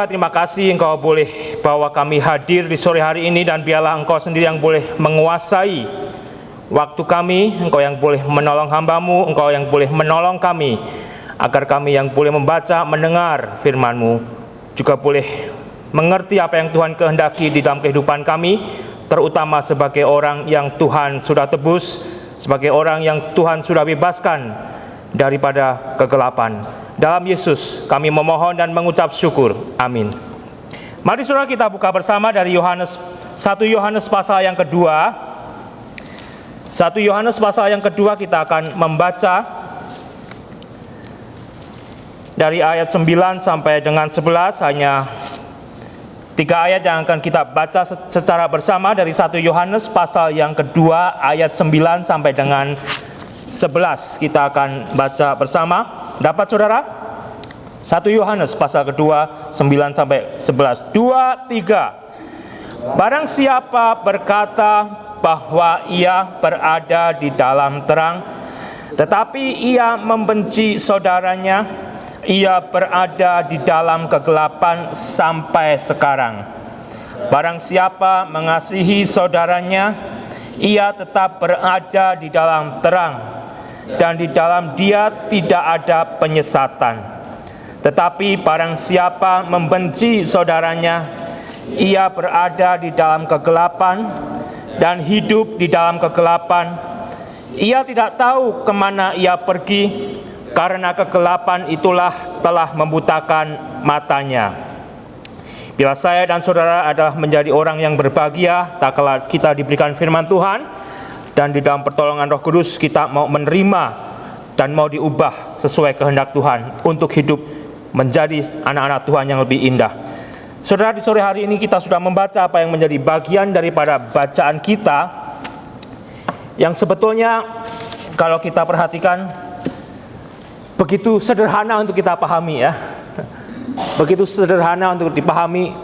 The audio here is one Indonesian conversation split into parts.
Terima kasih Engkau boleh bawa kami hadir di sore hari ini, dan biarlah Engkau sendiri yang boleh menguasai waktu kami. Engkau yang boleh menolong hamba-Mu, Engkau yang boleh menolong kami, agar kami yang boleh membaca, mendengar firman-Mu juga boleh mengerti apa yang Tuhan kehendaki di dalam kehidupan kami, terutama sebagai orang yang Tuhan sudah tebus, sebagai orang yang Tuhan sudah bebaskan daripada kegelapan. Dalam Yesus kami memohon dan mengucap syukur. Amin. Mari saudara kita buka bersama dari 1 Yohanes pasal yang kedua. 1 Yohanes pasal yang kedua kita akan membaca dari ayat 9 sampai dengan 11. Hanya 3 ayat yang akan kita baca secara bersama dari 1 Yohanes pasal yang kedua ayat 9 sampai dengan 11. Kita akan baca bersama. Dapat saudara? 1 Yohanes pasal kedua 9 sampai 11. 2, 3. Barang siapa berkata bahwa ia berada di dalam terang, tetapi ia membenci saudaranya, ia berada di dalam kegelapan sampai sekarang. Barang siapa mengasihi saudaranya, ia tetap berada di dalam terang, dan di dalam dia tidak ada penyesatan. Tetapi barang siapa membenci saudaranya, ia berada di dalam kegelapan dan hidup di dalam kegelapan. Ia tidak tahu kemana ia pergi, karena kegelapan itulah telah membutakan matanya. Bila saya dan saudara adalah menjadi orang yang berbahagia, tak kala kita diberikan firman Tuhan, dan di dalam pertolongan Roh Kudus kita mau menerima dan mau diubah sesuai kehendak Tuhan untuk hidup menjadi anak-anak Tuhan yang lebih indah. Saudara, di sore hari ini kita sudah membaca apa yang menjadi bagian daripada bacaan kita, yang sebetulnya kalau kita perhatikan begitu sederhana untuk kita pahami ya. Begitu sederhana untuk dipahami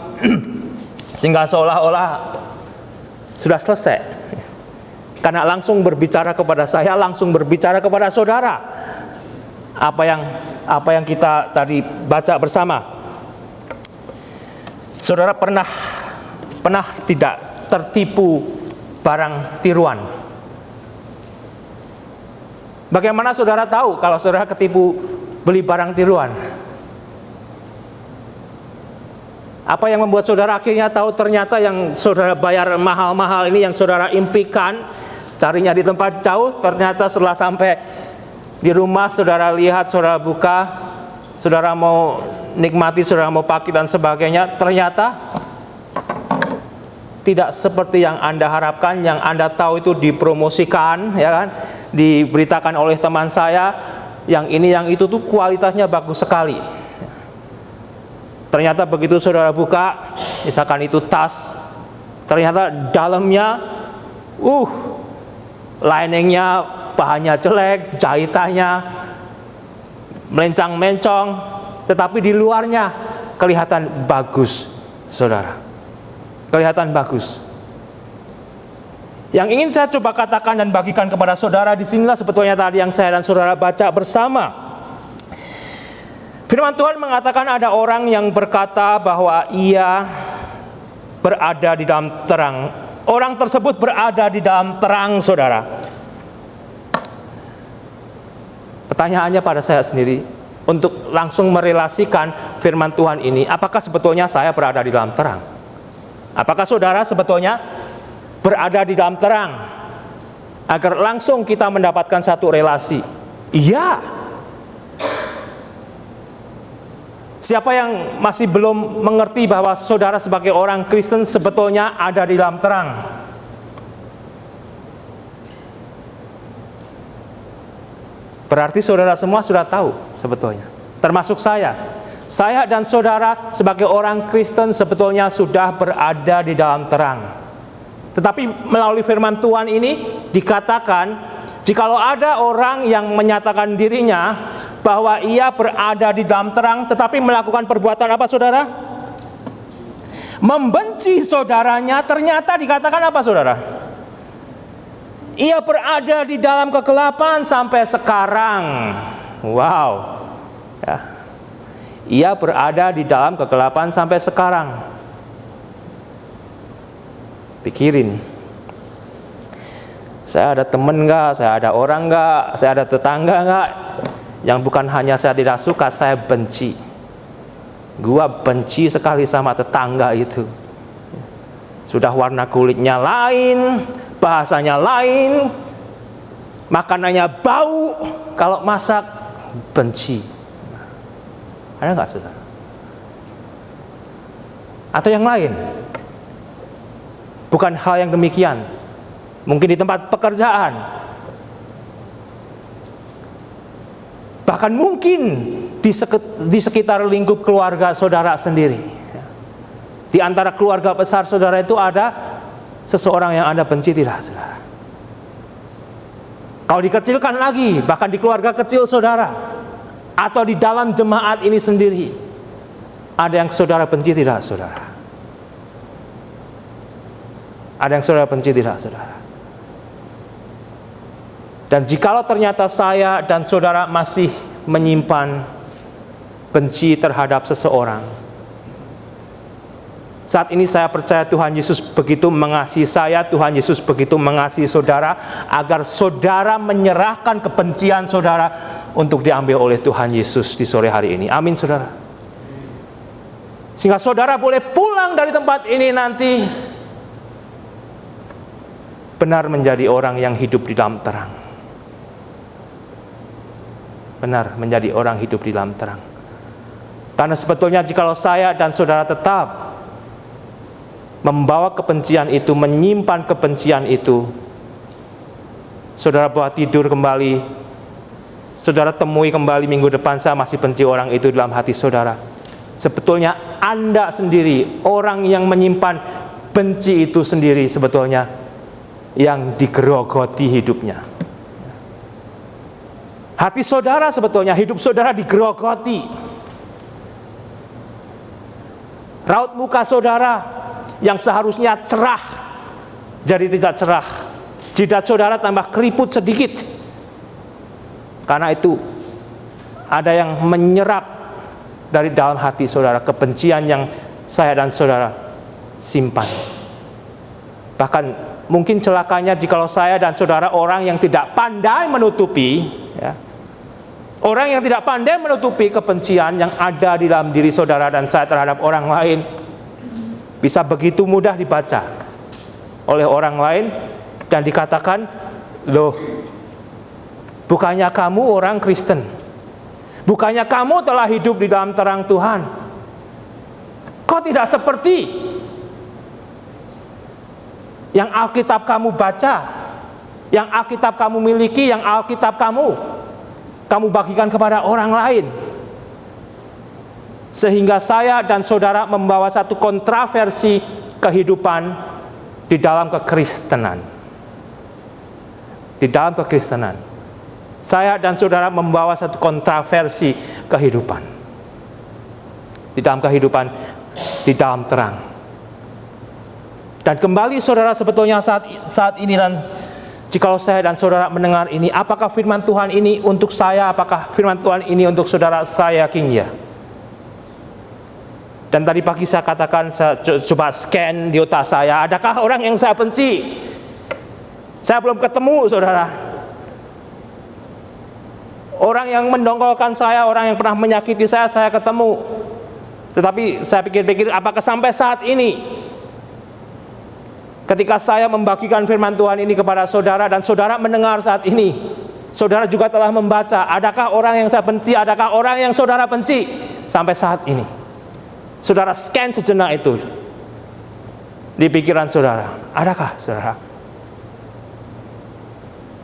sehingga seolah-olah sudah selesai. Karena langsung berbicara kepada saya, langsung berbicara kepada saudara. Apa yang kita tadi baca bersama. Saudara pernah tidak tertipu barang tiruan? Bagaimana saudara tahu kalau saudara ketipu beli barang tiruan? Apa yang membuat saudara akhirnya tahu ternyata yang saudara bayar mahal-mahal ini, yang saudara impikan, carinya di tempat jauh, ternyata setelah sampai di rumah saudara lihat, saudara buka, saudara mau nikmati, saudara mau pakai dan sebagainya, ternyata tidak seperti yang Anda harapkan. Yang Anda tahu itu dipromosikan, ya kan, diberitakan oleh teman saya, yang ini yang itu tuh kualitasnya bagus sekali. Ternyata begitu saudara buka, misalkan itu tas, ternyata dalamnya liningnya bahannya jelek, jahitannya melencang-mencong, tetapi di luarnya kelihatan bagus, saudara. Kelihatan bagus. Yang ingin saya coba katakan dan bagikan kepada saudara, disinilah sebetulnya tadi yang saya dan saudara baca bersama. Firman Tuhan mengatakan ada orang yang berkata bahwa ia berada di dalam terang. Orang tersebut berada di dalam terang, saudara. Pertanyaannya pada saya sendiri, untuk langsung merelasikan firman Tuhan ini, apakah sebetulnya saya berada di dalam terang? Apakah saudara sebetulnya berada di dalam terang? Agar langsung kita mendapatkan satu relasi. Iya. Siapa yang masih belum mengerti bahwa saudara sebagai orang Kristen sebetulnya ada di dalam terang? Berarti saudara semua sudah tahu sebetulnya. Termasuk saya. Saya dan saudara sebagai orang Kristen sebetulnya sudah berada di dalam terang. Tetapi melalui firman Tuhan ini dikatakan, jikalau ada orang yang menyatakan dirinya bahwa ia berada di dalam terang, tetapi melakukan perbuatan apa, saudara? Membenci saudaranya, ternyata dikatakan apa, saudara? Ia berada di dalam kegelapan sampai sekarang. Wow. Ya. ia berada di dalam kegelapan sampai sekarang. Pikirin, saya ada teman nggak, saya ada orang nggak, saya ada tetangga nggak, yang bukan hanya saya tidak suka, saya benci. Gua benci sekali sama tetangga itu. Sudah warna kulitnya lain, bahasanya lain, makanannya bau, kalau masak benci. Ada nggak, saudara? Atau yang lain? Bukan hal yang demikian. Mungkin di tempat pekerjaan. Bahkan mungkin di sekitar lingkup keluarga saudara sendiri. Di antara keluarga besar saudara itu ada seseorang yang Anda benci, tidak, saudara? Kalau dikecilkan lagi, bahkan di keluarga kecil saudara, atau di dalam jemaat ini sendiri, ada yang saudara benci, tidak, saudara? Ada yang saudara benci, tidak, saudara? Dan jikalau ternyata saya dan saudara masih menyimpan benci terhadap seseorang, saat ini saya percaya Tuhan Yesus begitu mengasihi saya, Tuhan Yesus begitu mengasihi saudara, agar saudara menyerahkan kebencian saudara untuk diambil oleh Tuhan Yesus di sore hari ini. Amin, saudara. Sehingga saudara boleh pulang dari tempat ini nanti benar menjadi orang yang hidup di dalam terang. Benar menjadi orang hidup di dalam terang. Karena sebetulnya jikalau saya dan saudara tetap membawa kebencian itu, menyimpan kebencian itu, saudara bawa tidur kembali, saudara temui kembali minggu depan, saya masih benci orang itu dalam hati saudara. Sebetulnya Anda sendiri, orang yang menyimpan benci itu sendiri, sebetulnya yang digerogoti hidupnya. Hati saudara sebetulnya, hidup saudara digerogoti. Raut muka saudara yang seharusnya cerah jadi tidak cerah. Jidat saudara tambah keriput sedikit. Karena itu ada yang menyerap dari dalam hati saudara, kebencian yang saya dan saudara simpan. Bahkan mungkin celakanya jikalau saya dan saudara orang yang tidak pandai menutupi, ya, orang yang tidak pandai menutupi kebencian yang ada di dalam diri saudara dan saya terhadap orang lain, bisa begitu mudah dibaca oleh orang lain dan dikatakan, loh, bukannya kamu orang Kristen, bukannya kamu telah hidup di dalam terang Tuhan, kok tidak seperti yang Alkitab kamu baca, yang Alkitab kamu miliki, yang Alkitab kamu bagikan kepada orang lain. Sehingga saya dan saudara membawa satu kontroversi kehidupan di dalam kekristenan. Di dalam kekristenan, saya dan saudara membawa satu kontroversi kehidupan. Di dalam kehidupan, di dalam terang. Dan kembali saudara, sebetulnya saat ini, dan jikalau saya dan saudara mendengar ini, apakah firman Tuhan ini untuk saya, apakah firman Tuhan ini untuk saudara? Saya yakin ya. Dan tadi pagi saya katakan, saya coba scan di otak saya, adakah orang yang saya benci? Saya belum ketemu, saudara. Orang yang mendongkolkan saya, orang yang pernah menyakiti saya ketemu. Tetapi saya pikir-pikir, apakah sampai saat ini, ketika saya membagikan firman Tuhan ini kepada saudara dan saudara mendengar saat ini, saudara juga telah membaca, adakah orang yang saya benci, adakah orang yang saudara benci sampai saat ini? Saudara scan sejenak itu di pikiran saudara, adakah, saudara?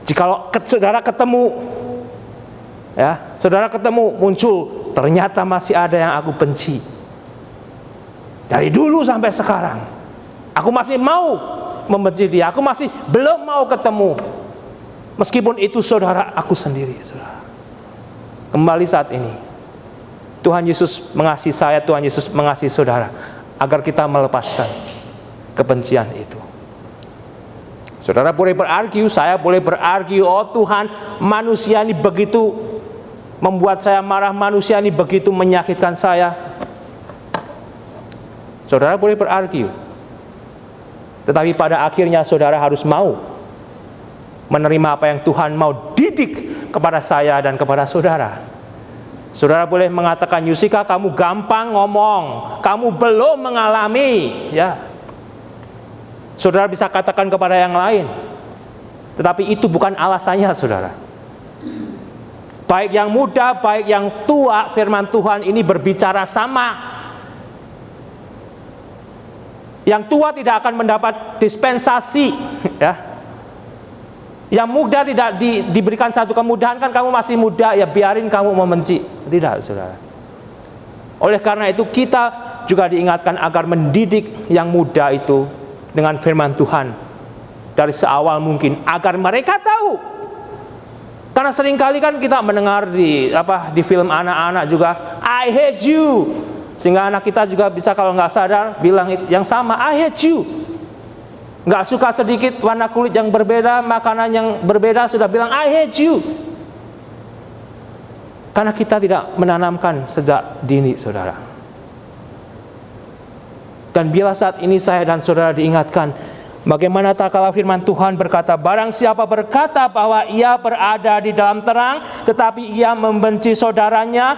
Jikalau saudara ketemu, ya, saudara ketemu, muncul, ternyata masih ada yang aku benci dari dulu sampai sekarang. Aku masih mau membenci dia, aku masih belum mau ketemu. Meskipun itu saudara aku sendiri, saudara. Kembali saat ini, Tuhan Yesus mengasihi saya, Tuhan Yesus mengasihi saudara, agar kita melepaskan kebencian itu. Saudara boleh berargu, saya boleh berargu, oh Tuhan, manusia ini begitu membuat saya marah, manusia ini begitu menyakitkan saya. Saudara boleh berargu, tetapi pada akhirnya saudara harus mau menerima apa yang Tuhan mau didik kepada saya dan kepada saudara. Saudara boleh mengatakan, Yusika, kamu gampang ngomong, kamu belum mengalami, ya. Saudara bisa katakan kepada yang lain, tetapi itu bukan alasannya, saudara. Baik yang muda, baik yang tua, firman Tuhan ini berbicara sama. Yang tua tidak akan mendapat dispensasi, ya. Yang muda tidak diberikan satu kemudahan, kan kamu masih muda, ya biarin kamu membenci. Tidak, saudara. Oleh karena itu kita juga diingatkan agar mendidik yang muda itu dengan firman Tuhan dari seawal mungkin, agar mereka tahu. Karena seringkali kan kita mendengar di film anak-anak juga, I hate you. Sehingga anak kita juga bisa kalau nggak sadar bilang yang sama, I hate you. Nggak suka sedikit warna kulit yang berbeda, makanan yang berbeda, sudah bilang I hate you. Karena kita tidak menanamkan sejak dini, saudara. Dan bila saat ini saya dan saudara diingatkan, bagaimana tak kala firman Tuhan berkata, barang siapa berkata bahwa ia berada di dalam terang, tetapi ia membenci saudaranya,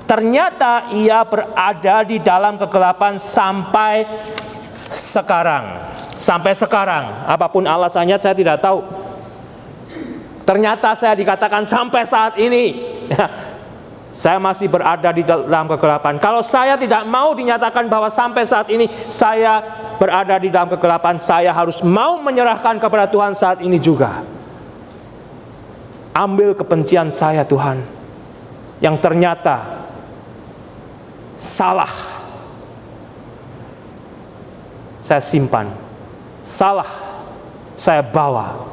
ternyata ia berada di dalam kegelapan sampai sekarang. Sampai sekarang, apapun alasannya saya tidak tahu. Ternyata saya dikatakan sampai saat ini, saya masih berada di dalam kegelapan. Kalau saya tidak mau dinyatakan bahwa sampai saat ini saya berada di dalam kegelapan, saya harus mau menyerahkan kepada Tuhan saat ini juga. Ambil kebencian saya, Tuhan, yang ternyata salah, saya simpan. Salah saya bawa,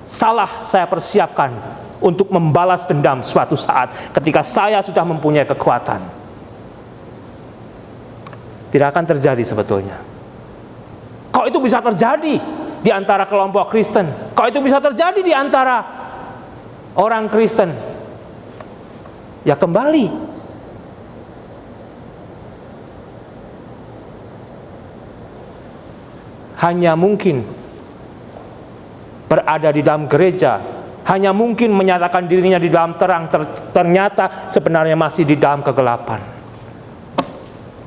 salah saya persiapkan untuk membalas dendam suatu saat ketika saya sudah mempunyai kekuatan. Tidak akan terjadi sebetulnya. Kok itu bisa terjadi di antara kelompok Kristen? Kok itu bisa terjadi di antara orang Kristen? Ya kembali, hanya mungkin berada di dalam gereja, hanya mungkin menyatakan dirinya di dalam terang, ternyata sebenarnya masih di dalam kegelapan.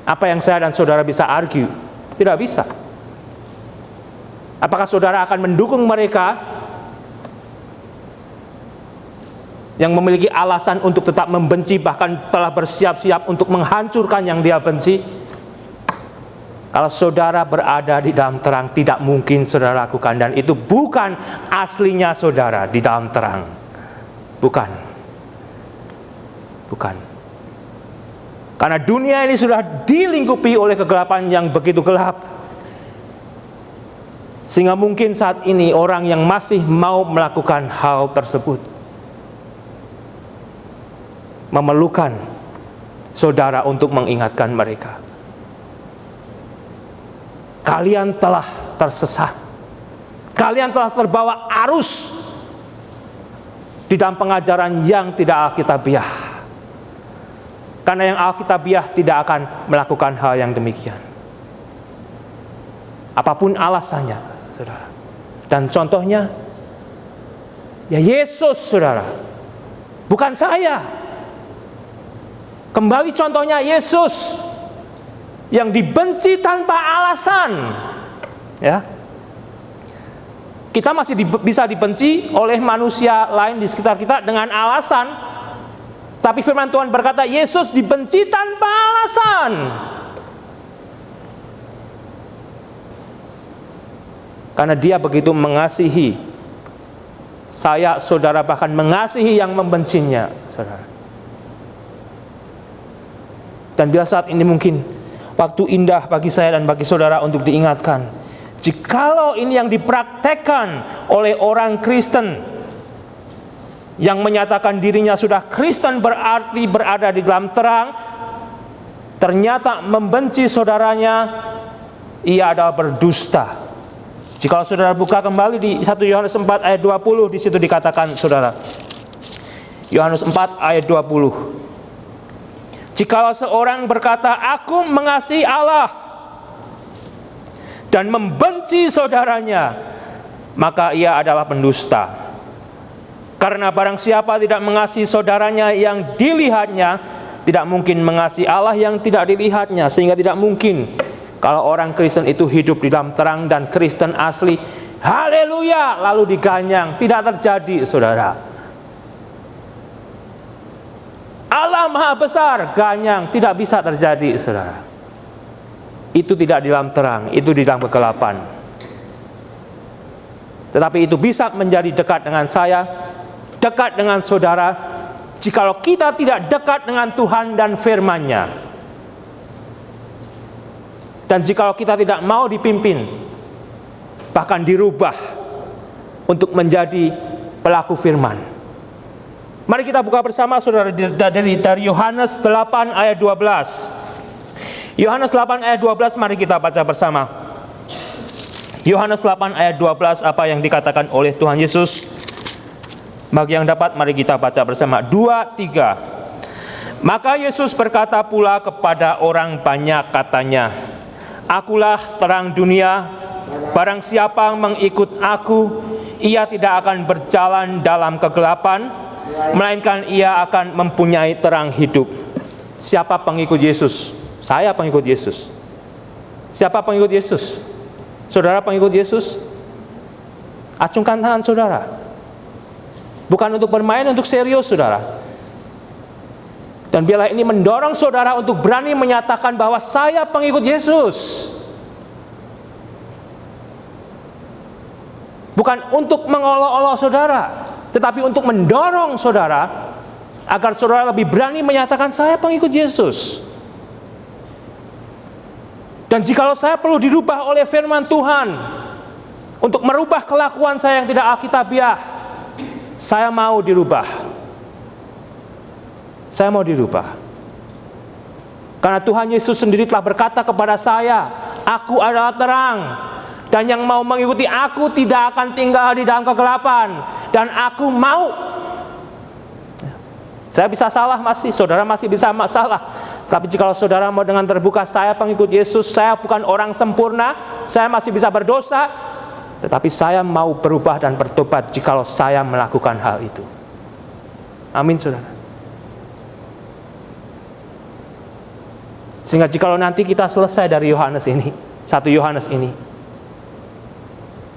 Apa yang saya dan saudara bisa argue? Tidak bisa. Apakah saudara akan mendukung mereka yang memiliki alasan untuk tetap membenci, bahkan telah bersiap-siap untuk menghancurkan yang dia benci? Kalau saudara berada di dalam terang, tidak mungkin saudara lakukan. Dan itu bukan aslinya saudara di dalam terang. Bukan. Bukan. Karena dunia ini sudah dilingkupi oleh kegelapan yang begitu gelap. Sehingga mungkin saat ini orang yang masih mau melakukan hal tersebut memerlukan saudara untuk mengingatkan mereka. Kalian telah tersesat. Kalian telah terbawa arus di dalam pengajaran yang tidak alkitabiah. Karena yang alkitabiah tidak akan melakukan hal yang demikian. Apapun alasannya, saudara. Dan contohnya, ya Yesus, saudara. Bukan saya. Kembali contohnya Yesus yang dibenci tanpa alasan, ya. Kita masih bisa dibenci oleh manusia lain di sekitar kita dengan alasan, tapi firman Tuhan berkata Yesus dibenci tanpa alasan. Karena dia begitu mengasihi saya, saudara, bahkan mengasihi yang membencinya, saudara. Dan bila saat ini mungkin waktu indah bagi saya dan bagi saudara untuk diingatkan, jikalau ini yang dipraktekkan oleh orang Kristen yang menyatakan dirinya sudah Kristen, berarti berada di dalam terang, ternyata membenci saudaranya, ia adalah berdusta. Jikalau saudara buka kembali di 1 Yohanes 4 ayat 20, di situ dikatakan, saudara, Yohanes 4 ayat 20. Jikalau seorang berkata, aku mengasihi Allah, dan membenci saudaranya, maka ia adalah pendusta. Karena barang siapa tidak mengasihi saudaranya yang dilihatnya, tidak mungkin mengasihi Allah yang tidak dilihatnya. Sehingga tidak mungkin kalau orang Kristen itu hidup di dalam terang dan Kristen asli, haleluya, lalu diganyang. Tidak terjadi, saudara. Allah Maha Besar, ganyang, tidak bisa terjadi, saudara. Itu tidak di dalam terang, itu di dalam kegelapan. Tetapi itu bisa menjadi dekat dengan saya, dekat dengan saudara, jikalau kita tidak dekat dengan Tuhan dan firman-Nya. Dan jikalau kita tidak mau dipimpin, bahkan dirubah untuk menjadi pelaku firman. Mari kita buka bersama, saudara, dari Yohanes 8 ayat 12. Yohanes 8 ayat 12, mari kita baca bersama. Yohanes 8 ayat 12, apa yang dikatakan oleh Tuhan Yesus. Bagi yang dapat, mari kita baca bersama. 2, 3. Maka Yesus berkata pula kepada orang banyak, katanya, akulah terang dunia. Barang siapa mengikut aku, ia tidak akan berjalan dalam kegelapan, melainkan ia akan mempunyai terang hidup. Siapa pengikut Yesus? Saya pengikut Yesus. Siapa pengikut Yesus? Saudara pengikut Yesus? Acungkan tangan saudara. Bukan untuk bermain, untuk serius, saudara. Dan biarlah ini mendorong saudara untuk berani menyatakan bahwa saya pengikut Yesus. Bukan untuk mengolok-olok saudara, tetapi untuk mendorong saudara agar saudara lebih berani menyatakan saya pengikut Yesus. Dan jikalau saya perlu dirubah oleh firman Tuhan untuk merubah kelakuan saya yang tidak alkitabiah, saya mau dirubah. Saya mau dirubah. Karena Tuhan Yesus sendiri telah berkata kepada saya, aku adalah terang, dan yang mau mengikuti aku tidak akan tinggal di dalam kegelapan. Dan aku mau. Saya bisa salah masih, saudara masih bisa salah. Tapi jika saudara mau dengan terbuka, saya pengikut Yesus, saya bukan orang sempurna, saya masih bisa berdosa, tetapi saya mau berubah dan bertobat jikalau saya melakukan hal itu. Amin, saudara. Sehingga jikalau nanti kita selesai dari Yohanes ini, 1 Yohanes ini,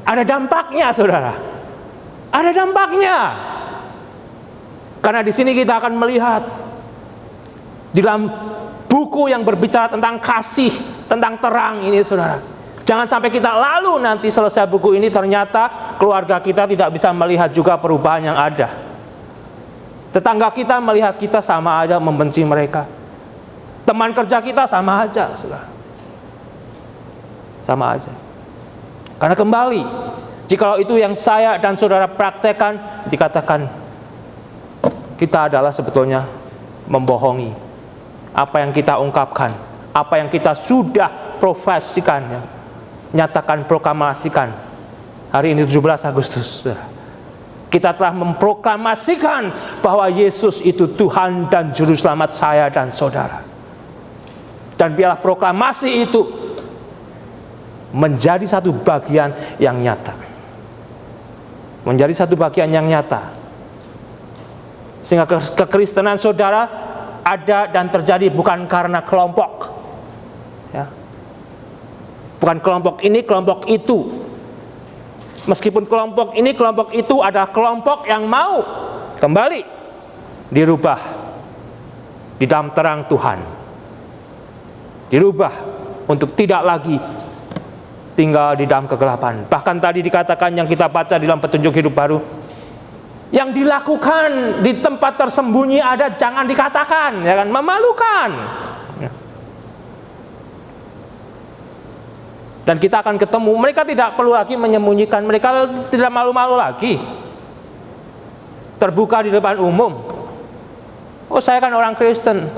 ada dampaknya, saudara. Ada dampaknya. Karena di sini kita akan melihat di dalam buku yang berbicara tentang kasih, tentang terang ini, saudara. Jangan sampai kita lalu nanti selesai buku ini ternyata keluarga kita tidak bisa melihat juga perubahan yang ada. Tetangga kita melihat kita sama aja membenci mereka. Teman kerja kita sama aja, saudara. Sama aja. Karena kembali, jikalau itu yang saya dan saudara praktekkan, dikatakan kita adalah sebetulnya membohongi apa yang kita ungkapkan, apa yang kita sudah profesikan, ya, nyatakan, proklamasikan. Hari ini 17 Agustus, kita telah memproklamasikan bahwa Yesus itu Tuhan dan Juru Selamat saya dan saudara. Dan biarlah proklamasi itu menjadi satu bagian yang nyata. Menjadi satu bagian yang nyata. Sehingga kekristenan saudara ada dan terjadi bukan karena kelompok, ya. Bukan kelompok ini, kelompok itu. Meskipun kelompok ini, kelompok itu adalah kelompok yang mau kembali dirubah di dalam terang Tuhan. Dirubah untuk tidak lagi tinggal di dalam kegelapan. Bahkan tadi dikatakan yang kita baca di dalam petunjuk hidup baru, yang dilakukan di tempat tersembunyi ada, jangan dikatakan, ya kan, memalukan. Dan kita akan ketemu, mereka tidak perlu lagi menyembunyikan, mereka tidak malu-malu lagi. Terbuka di depan umum. Oh, saya kan orang Kristen.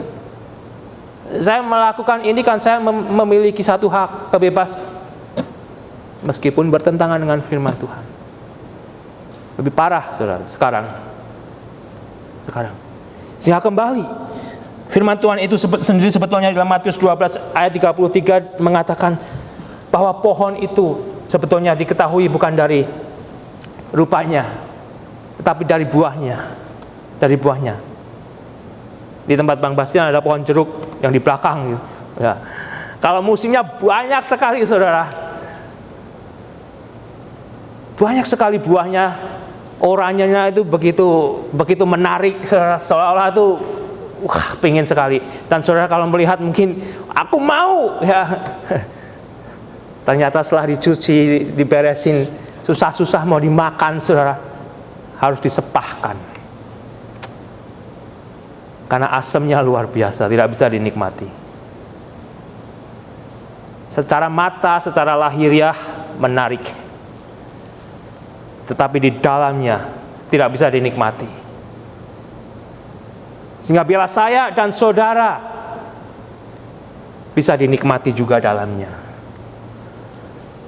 Saya melakukan ini kan saya memiliki satu hak, kebebasan. Meskipun bertentangan dengan firman Tuhan. Lebih parah, saudara, sekarang sekarang. Sehingga kembali firman Tuhan itu sendiri sebetulnya dalam Matius 12 ayat 33 mengatakan bahwa pohon itu sebetulnya diketahui bukan dari rupanya, tetapi dari buahnya. Dari buahnya. Di tempat Bang Bastian ada pohon jeruk yang di belakang gitu. Ya. Kalau musimnya banyak sekali saudara. Banyak sekali buahnya, oranyenya itu begitu menarik, seolah-olah itu pengen sekali. Dan saudara kalau melihat mungkin aku mau ya. Ternyata setelah dicuci, diberesin, susah-susah mau dimakan saudara, harus disepahkan. Karena asamnya luar biasa, tidak bisa dinikmati. Secara mata, secara lahiriah menarik, tetapi di dalamnya tidak bisa dinikmati. Sehingga bila saya dan saudara bisa dinikmati juga dalamnya.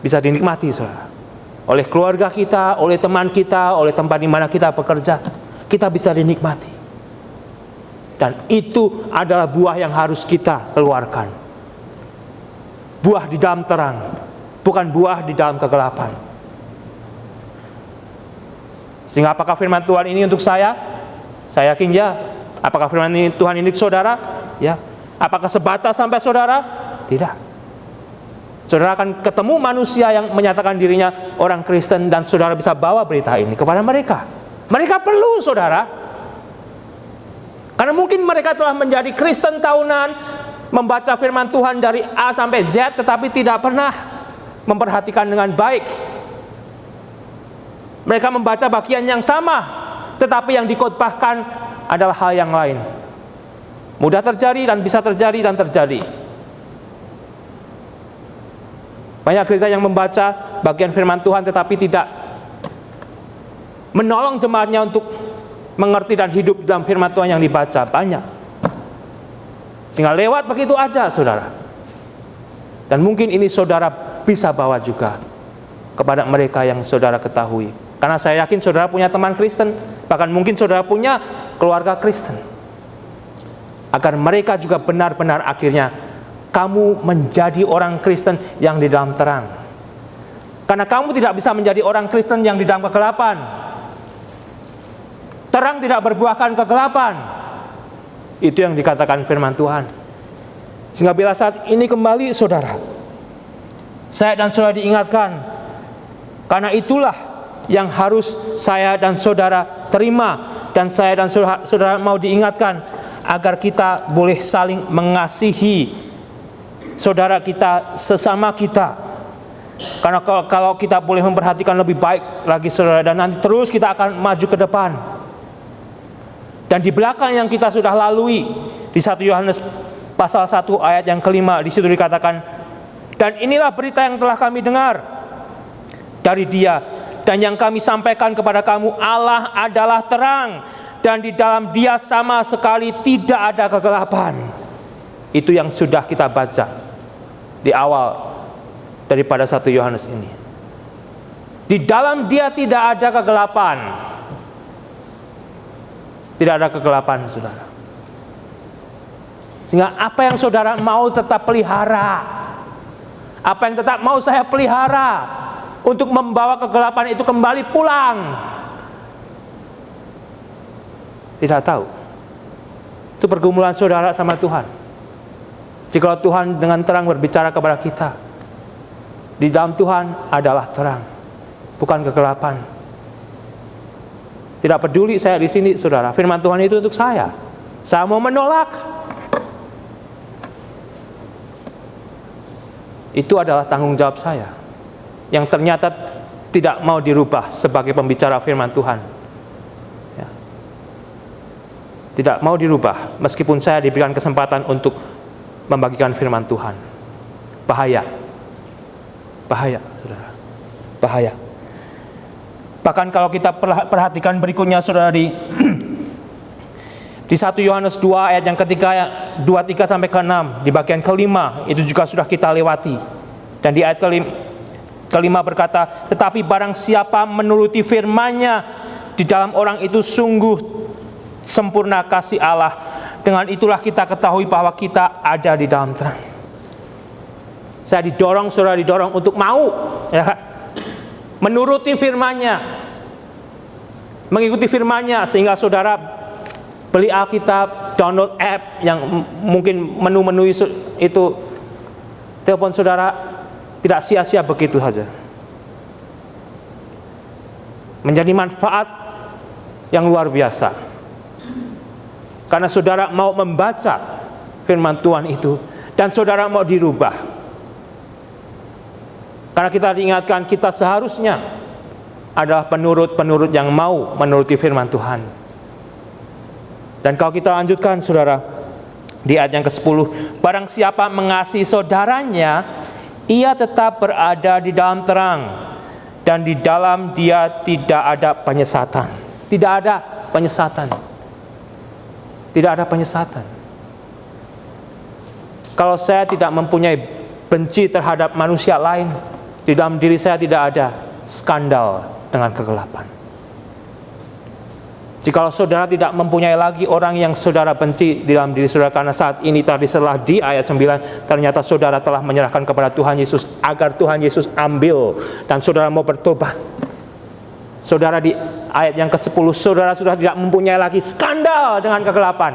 Bisa dinikmati saudara. Oleh keluarga kita, oleh teman kita, oleh tempat di mana kita bekerja, kita bisa dinikmati. Dan itu adalah buah yang harus kita keluarkan. Buah di dalam terang, bukan buah di dalam kegelapan. Sehingga apakah firman Tuhan ini untuk saya? Saya yakin ya. Apakah firman Tuhan ini untuk saudara? Ya. Apakah sebatas sampai saudara? Tidak. Saudara akan ketemu manusia yang menyatakan dirinya orang Kristen dan saudara bisa bawa berita ini kepada mereka. Mereka perlu saudara. Karena mungkin mereka telah menjadi Kristen tahunan, membaca firman Tuhan dari A sampai Z, tetapi tidak pernah memperhatikan dengan baik. Mereka membaca bagian yang sama, tetapi yang dikhotbahkan adalah hal yang lain. Mudah terjadi dan bisa terjadi dan terjadi. Banyak gereja yang membaca bagian firman Tuhan tetapi tidak menolong jemaatnya untuk mengerti dan hidup dalam firman Tuhan yang dibaca. Banyak. Sehingga lewat begitu aja saudara. Dan mungkin ini saudara bisa bawa juga kepada mereka yang saudara ketahui. Karena saya yakin saudara punya teman Kristen, bahkan mungkin saudara punya keluarga Kristen. Agar mereka juga benar-benar akhirnya kamu menjadi orang Kristen yang di dalam terang. Karena kamu tidak bisa menjadi orang Kristen yang di dalam kegelapan. Terang tidak berbuahkan kegelapan. Itu yang dikatakan firman Tuhan. Sehingga bila saat ini kembali saudara, saya dan saudara diingatkan, karena itulah yang harus saya dan saudara terima, dan saya dan saudara mau diingatkan agar kita boleh saling mengasihi saudara kita, sesama kita. Karena kalau kita boleh memperhatikan lebih baik lagi saudara, dan nanti terus kita akan maju ke depan. Dan di belakang yang kita sudah lalui, di 1 Yohanes pasal 1 ayat yang kelima, di situ dikatakan, dan inilah berita yang telah kami dengar dari Dia, dan yang kami sampaikan kepada kamu, Allah adalah terang, dan di dalam Dia sama sekali tidak ada kegelapan. Itu yang sudah kita baca di awal daripada 1 Yohanes ini. Di dalam Dia tidak ada kegelapan. Tidak ada kegelapan saudara. Sehingga apa yang saudara mau tetap pelihara, apa yang tetap mau saya pelihara untuk membawa kegelapan itu kembali pulang, tidak tahu. Itu pergumulan saudara sama Tuhan. Jika Tuhan dengan terang berbicara kepada kita, di dalam Tuhan adalah terang, bukan kegelapan. Tidak peduli saya di sini saudara, firman Tuhan itu untuk saya. Saya mau menolak, itu adalah tanggung jawab saya, yang ternyata tidak mau dirubah sebagai pembicara firman Tuhan. Ya. Tidak mau dirubah meskipun saya diberikan kesempatan untuk membagikan firman Tuhan. Bahaya, bahaya saudara, bahaya. Bahkan kalau kita perhatikan berikutnya saudara, di 1 Yohanes 2 ayat yang ketiga, 23 sampai ke-6, di bagian kelima itu juga sudah kita lewati. Dan di ayat kelima berkata, tetapi barang siapa menuruti firman-Nya, di dalam orang itu sungguh sempurna kasih Allah. Dengan itulah kita ketahui bahwa kita ada di dalam terang. Saya didorong, saudara didorong untuk mau, ya, menuruti firman-Nya, mengikuti firman-Nya, sehingga saudara beli Alkitab, download app yang mungkin menu-menu itu, telepon saudara tidak sia-sia begitu saja. Menjadi manfaat yang luar biasa. Karena saudara mau membaca firman Tuhan itu, dan saudara mau dirubah. Karena kita diingatkan kita seharusnya adalah penurut-penurut yang mau menuruti firman Tuhan. Dan kalau kita lanjutkan saudara, di ayat yang ke-10, barang siapa mengasihi saudaranya, ia tetap berada di dalam terang, dan di dalam dia tidak ada penyesatan. Tidak ada penyesatan. Tidak ada penyesatan. Kalau saya tidak mempunyai benci terhadap manusia lain, di dalam diri saya tidak ada skandal dengan kegelapan. Jikalau saudara tidak mempunyai lagi orang yang saudara benci di dalam diri saudara, karena saat ini tadi setelah di ayat 9, ternyata saudara telah menyerahkan kepada Tuhan Yesus, agar Tuhan Yesus ambil, dan saudara mau bertobat. Saudara di ayat yang ke-10, saudara sudah tidak mempunyai lagi skandal dengan kegelapan.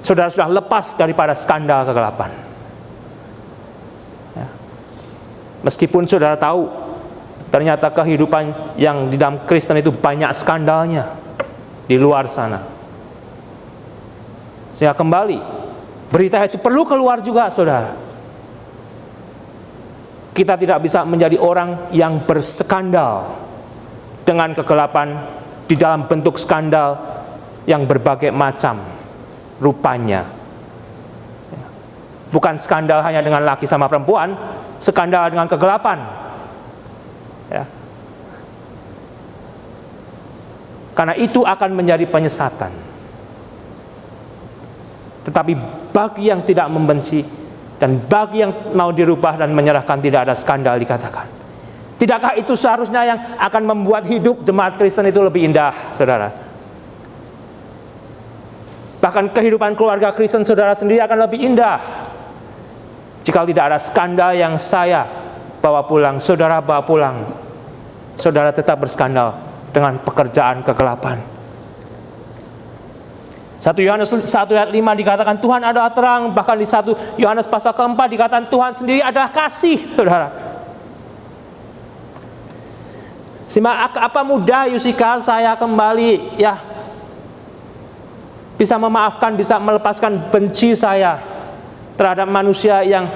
Saudara sudah lepas daripada skandal kegelapan. Ya. Meskipun saudara tahu ternyata kehidupan yang di dalam Kristen itu banyak skandalnya di luar sana. Sehingga kembali, berita itu perlu keluar juga, saudara. Kita tidak bisa menjadi orang yang berskandal dengan kegelapan di dalam bentuk skandal yang berbagai macam rupanya. Bukan skandal hanya dengan laki sama perempuan, skandal dengan kegelapan. Ya. Karena itu akan menjadi penyesatan. Tetapi bagi yang tidak membenci dan bagi yang mau dirubah dan menyerahkan, tidak ada skandal dikatakan. Tidakkah itu seharusnya yang akan membuat hidup jemaat Kristen itu lebih indah, saudara? Bahkan kehidupan keluarga Kristen saudara sendiri akan lebih indah jika tidak ada skandal yang saya bawa pulang, saudara bawa pulang. Saudara tetap berskandal dengan pekerjaan kegelapan. 1 Yohanes 1 ayat 5 dikatakan Tuhan adalah terang. Bahkan di 1 Yohanes pasal ke-4 dikatakan Tuhan sendiri adalah kasih, saudara. Apa mudah Yusika saya kembali, ya, bisa memaafkan, bisa melepaskan benci saya terhadap manusia yang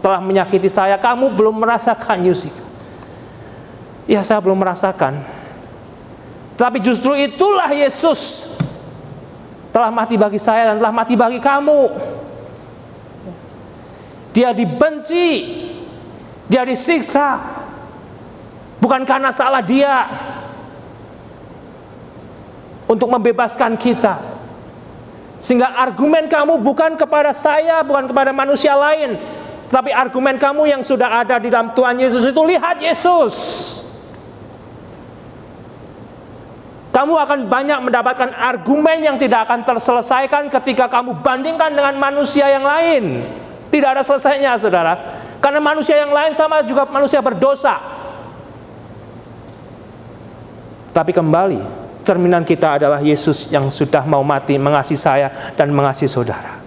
telah menyakiti saya. Kamu belum merasakan, Yusika. Ya, saya belum merasakan. Tapi justru itulah Yesus telah mati bagi saya dan telah mati bagi kamu. Dia dibenci, dia disiksa, bukan karena salah dia, untuk membebaskan kita. Sehingga argumen kamu bukan kepada saya, bukan kepada manusia lain, tapi argumen kamu yang sudah ada di dalam Tuhan Yesus itu, lihat Yesus. Kamu akan banyak mendapatkan argumen yang tidak akan terselesaikan ketika kamu bandingkan dengan manusia yang lain. Tidak ada selesainya, saudara. Karena manusia yang lain sama juga manusia berdosa. Tapi kembali, cerminan kita adalah Yesus yang sudah mau mati, mengasihi saya dan mengasihi saudara.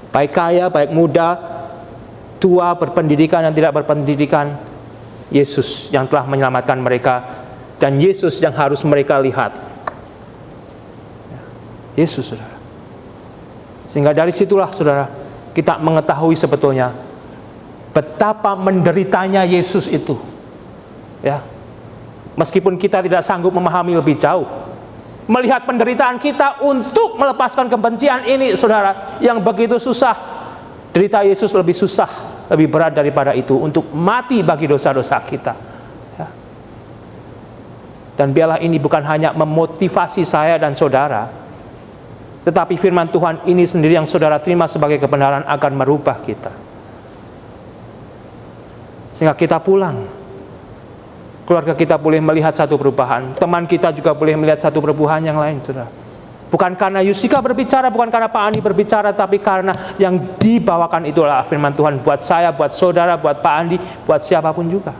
Baik kaya, baik muda, tua, berpendidikan dan tidak berpendidikan, Yesus yang telah menyelamatkan mereka. Dan Yesus yang harus mereka lihat. Yesus, saudara. Sehingga dari situlah, saudara, kita mengetahui sebetulnya betapa menderitanya Yesus itu. Ya. Meskipun kita tidak sanggup memahami lebih jauh, melihat penderitaan kita untuk melepaskan kebencian ini, saudara, yang begitu susah, derita Yesus lebih susah, lebih berat daripada itu, untuk mati bagi dosa-dosa kita. Dan biarlah ini bukan hanya memotivasi saya dan saudara, tetapi firman Tuhan ini sendiri yang saudara terima sebagai kebenaran akan merubah kita. Sehingga kita pulang keluarga kita boleh melihat satu perubahan, teman kita juga boleh melihat satu perubahan yang lain, saudara. Bukan karena Yusika berbicara, bukan karena Pak Andi berbicara, tapi karena yang dibawakan itulah firman Tuhan buat saya, buat saudara, buat Pak Andi, buat siapapun juga.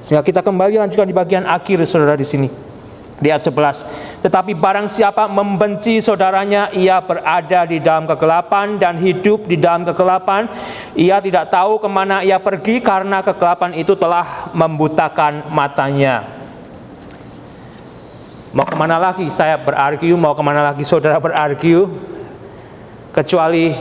Sehingga kita kembali lanjutkan di bagian akhir, saudara, di sini. Di ayat 11, tetapi barang siapa membenci saudaranya, ia berada di dalam kegelapan dan hidup di dalam kegelapan. Ia tidak tahu kemana ia pergi karena kegelapan itu telah membutakan matanya. Mau kemana lagi saya berargu, mau kemana lagi saudara berargu, kecuali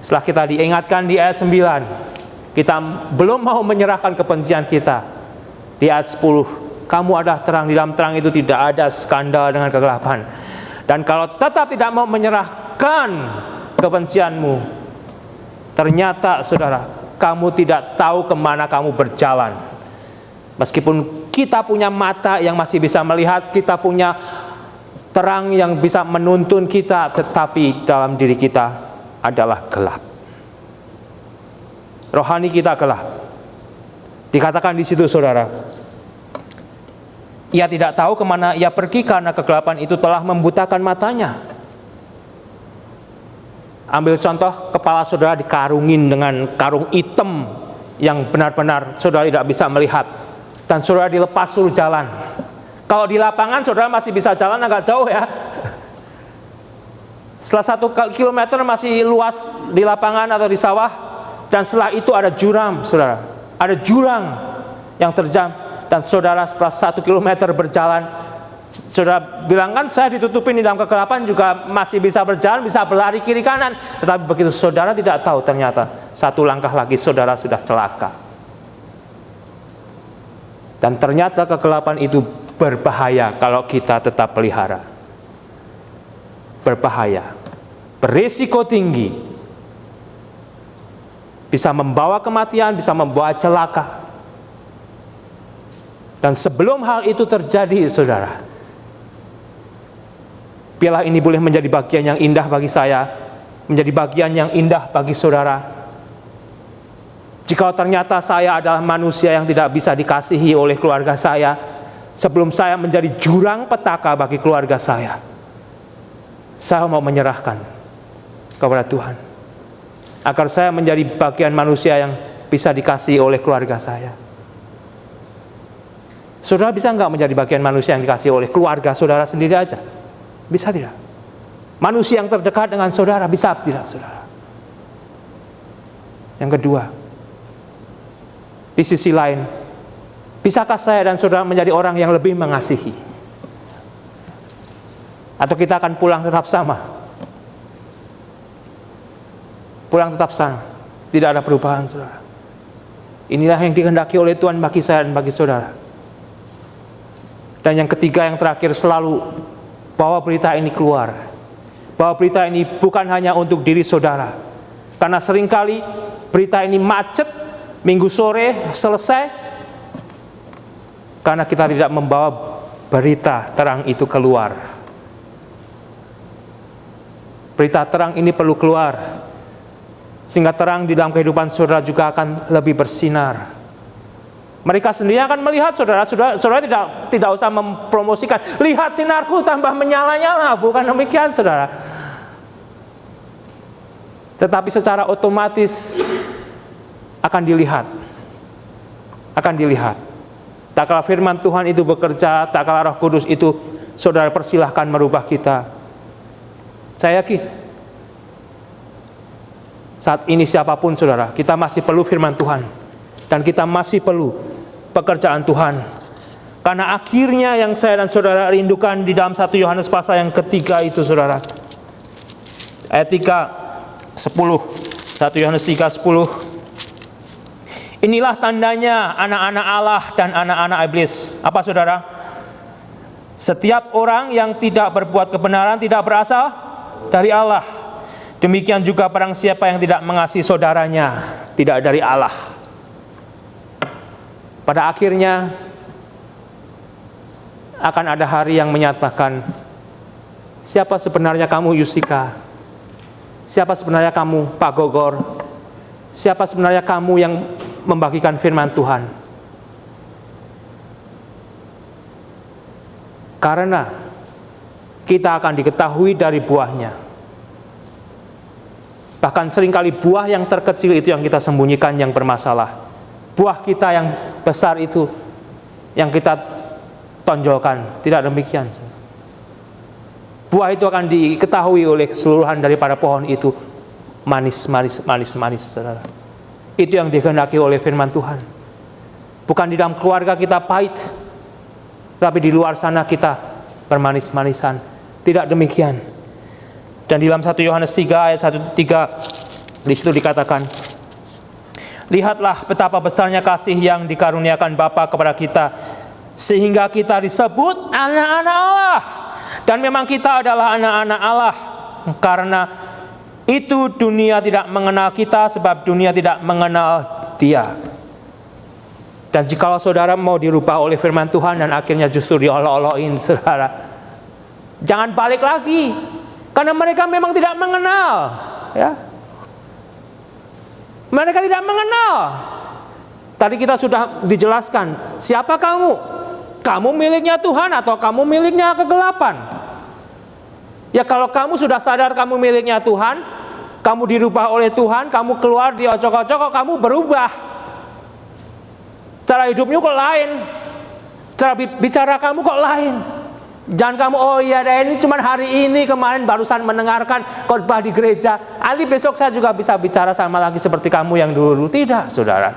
setelah kita diingatkan di ayat 9, kita belum mau menyerahkan kebencian kita. Di ayat 10, kamu adalah terang, di dalam terang itu tidak ada skandal dengan kegelapan. Dan kalau tetap tidak mau menyerahkan kebencianmu, ternyata saudara, kamu tidak tahu kemana kamu berjalan. Meskipun kita punya mata yang masih bisa melihat, kita punya terang yang bisa menuntun kita, tetapi dalam diri kita adalah gelap. Rohani kita gelap. Dikatakan di situ, saudara, ia tidak tahu kemana ia pergi karena kegelapan itu telah membutakan matanya. Ambil contoh, kepala saudara dikarungin dengan karung hitam yang benar-benar saudara tidak bisa melihat, dan saudara dilepas suruh jalan. Kalau di lapangan saudara masih bisa jalan agak jauh ya. Setelah 1 kilometer masih luas di lapangan atau di sawah, dan setelah itu ada jurang, saudara. Ada jurang yang terjam. Dan saudara setelah 1 kilometer berjalan, saudara bilang kan saya ditutupin di dalam kegelapan juga masih bisa berjalan, bisa berlari kiri kanan. Tetapi begitu saudara tidak tahu, ternyata 1 langkah lagi saudara sudah celaka. Dan ternyata kegelapan itu berbahaya kalau kita tetap pelihara. Berbahaya, berisiko tinggi, bisa membawa kematian, bisa membawa celaka. Dan sebelum hal itu terjadi, saudara, biarlah ini boleh menjadi bagian yang indah bagi saya, menjadi bagian yang indah bagi saudara. Jika ternyata saya adalah manusia yang tidak bisa dikasihi oleh keluarga saya, sebelum saya menjadi jurang petaka bagi keluarga saya mau menyerahkan kepada Tuhan, agar saya menjadi bagian manusia yang bisa dikasihi oleh keluarga saya. Saudara bisa enggak menjadi bagian manusia yang dikasihi oleh keluarga saudara sendiri aja? Bisa tidak? Manusia yang terdekat dengan saudara, bisa tidak saudara? Yang kedua, di sisi lain, bisakah saya dan saudara menjadi orang yang lebih mengasihi? Atau kita akan pulang tetap sama? Pulang tetap sama, tidak ada perubahan, saudara. Inilah yang dikehendaki oleh Tuhan bagi saya dan bagi saudara. Dan yang ketiga, yang terakhir, selalu bawa berita ini keluar. Bawa berita ini bukan hanya untuk diri saudara. Karena seringkali berita ini macet, minggu sore selesai, karena kita tidak membawa berita terang itu keluar. Berita terang ini perlu keluar, sehingga terang di dalam kehidupan saudara juga akan lebih bersinar. Mereka sendiri akan melihat saudara tidak usah mempromosikan, lihat sinarku tambah menyala-nyala, bukan demikian saudara. Tetapi secara otomatis akan dilihat. Tak kala firman Tuhan itu bekerja, tak kala Roh Kudus itu saudara persilahkan merubah kita. Saya yakin saat ini siapapun saudara, kita masih perlu firman Tuhan, dan kita masih perlu pekerjaan Tuhan. Karena akhirnya yang saya dan saudara rindukan di dalam 1 Yohanes pasal yang ketiga itu, saudara, ayat 3:10, 1 Yohanes 3:10, inilah tandanya anak-anak Allah dan anak-anak iblis. Apa saudara? Setiap orang yang tidak berbuat kebenaran tidak berasal dari Allah. Demikian juga barang siapa yang tidak mengasihi saudaranya tidak dari Allah. Pada akhirnya akan ada hari yang menyatakan, siapa sebenarnya kamu Yusika? Siapa sebenarnya kamu Pak Gogor? Siapa sebenarnya kamu yang membagikan firman Tuhan. Karena kita akan diketahui dari buahnya. Bahkan seringkali buah yang terkecil itu yang kita sembunyikan yang bermasalah. Buah kita yang besar itu yang kita tonjolkan. Tidak demikian. Buah itu akan diketahui oleh keseluruhan daripada pohon itu manis, saudara. Itu yang dikehendaki oleh firman Tuhan. Bukan di dalam keluarga kita pahit, tapi di luar sana kita bermanis-manisan. Tidak demikian. Dan di dalam 1 Yohanes 3 ayat 1-3 di situ dikatakan, lihatlah betapa besarnya kasih yang dikaruniakan Bapa kepada kita, sehingga kita disebut anak-anak Allah. Dan memang kita adalah anak-anak Allah. Karena itu dunia tidak mengenal kita, sebab dunia tidak mengenal Dia. Dan jikalau saudara mau dirubah oleh firman Tuhan dan akhirnya justru diolok-olokin, saudara, jangan balik lagi. Karena mereka memang tidak mengenal, ya. Mereka tidak mengenal. Tadi kita sudah dijelaskan, siapa kamu? Kamu miliknya Tuhan atau kamu miliknya kegelapan? Ya kalau kamu sudah sadar kamu miliknya Tuhan, kamu dirubah oleh Tuhan, kamu keluar di ojok-ojok, kamu berubah. Cara hidupmu kok lain. Cara bicara kamu kok lain. Jangan kamu, oh iya ini cuma hari ini, kemarin barusan mendengarkan khotbah di gereja, Ali besok saya juga bisa bicara sama lagi seperti kamu yang dulu. Tidak, saudara.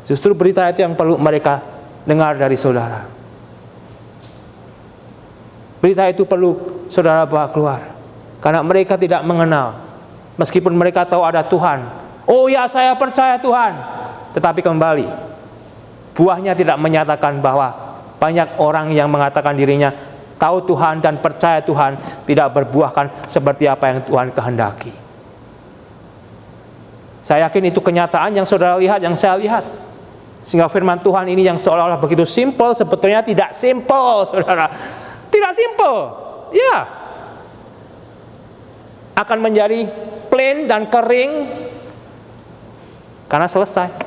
Justru berita itu yang perlu mereka dengar dari saudara. Berita itu perlu saudara bawa keluar. Karena mereka tidak mengenal. Meskipun mereka tahu ada Tuhan. Oh ya, saya percaya Tuhan. Tetapi kembali, buahnya tidak menyatakan bahwa banyak orang yang mengatakan dirinya tahu Tuhan dan percaya Tuhan, tidak berbuahkan seperti apa yang Tuhan kehendaki. Saya yakin itu kenyataan yang saudara lihat, yang saya lihat. Sehingga firman Tuhan ini yang seolah-olah begitu simpel, sebetulnya tidak simpel, saudara. Tidak simpel, ya. Akan menjadi plain dan kering karena selesai.